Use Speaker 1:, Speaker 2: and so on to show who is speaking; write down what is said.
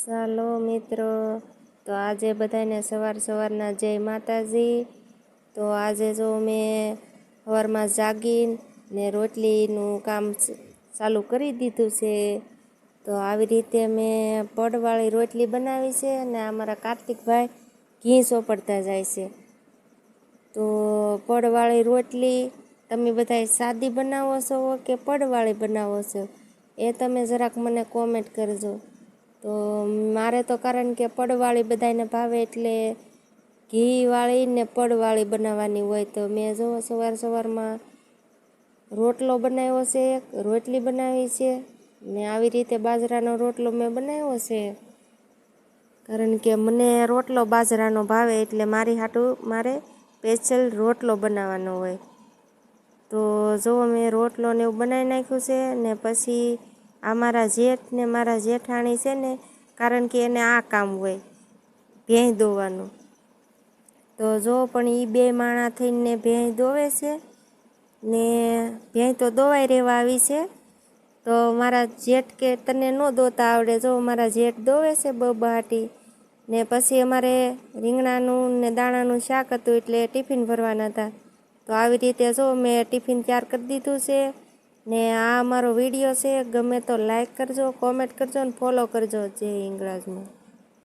Speaker 1: ચાલો મિત્રો, તો આજે બધાને સવારના જય માતાજી। તો આજે જો મેં સવારમાં જાગીને રોટલીનું કામ ચાલુ કરી દીધું છે। તો આવી રીતે મેં પડવાળી રોટલી બનાવી છે અને અમારા કાર્તિકભાઈ ઘી સોપડતા જાય છે। તો પડવાળી રોટલી તમે બધા સાદી બનાવો છો કે પડવાળી બનાવો છો એ તમે જરાક મને કોમેન્ટ કરજો। તો મારે તો કારણ કે પડવાળી બધાને ભાવે એટલે ઘીવાળી ને પડવાળી બનાવવાની હોય। તો મેં જો સવારમાં રોટલો બનાવ્યો છે, રોટલી બનાવી છે ને આવી રીતે બાજરાનો રોટલો મેં બનાવ્યો છે કારણ કે મને રોટલો બાજરાનો ભાવે એટલે મારી હાટું મારે સ્પેશિયલ રોટલો બનાવવાનો હોય। તો જો મેં રોટલો ને એવું બનાવી નાખ્યું છે ને પછી આ મારા જેઠ ને મારા જેઠાણી છે ને, કારણ કે એને આ કામ હોય ભેંસ દોવાનું। તો જો પણ એ બે માણા થઈને ભેંસ દોવે છે ને ભેંસ તો દોવાઈ રહેવા આવી છે। તો મારા જેઠ કે તને ન દોતા આવડે, જો મારા જેઠ દોવે છે બહાટી ને પછી અમારે રીંગણાનું ને દાણાનું શાક હતું એટલે ટિફિન ભરવાના હતા। તો આવી રીતે જો મેં ટિફિન તૈયાર કરી દીધું છે ને આ અમારો વિડીયો છે, ગમે તો લાઈક કરજો, કોમેન્ટ કરજો ને ફોલો કરજો। જય હિંગળાજમાં।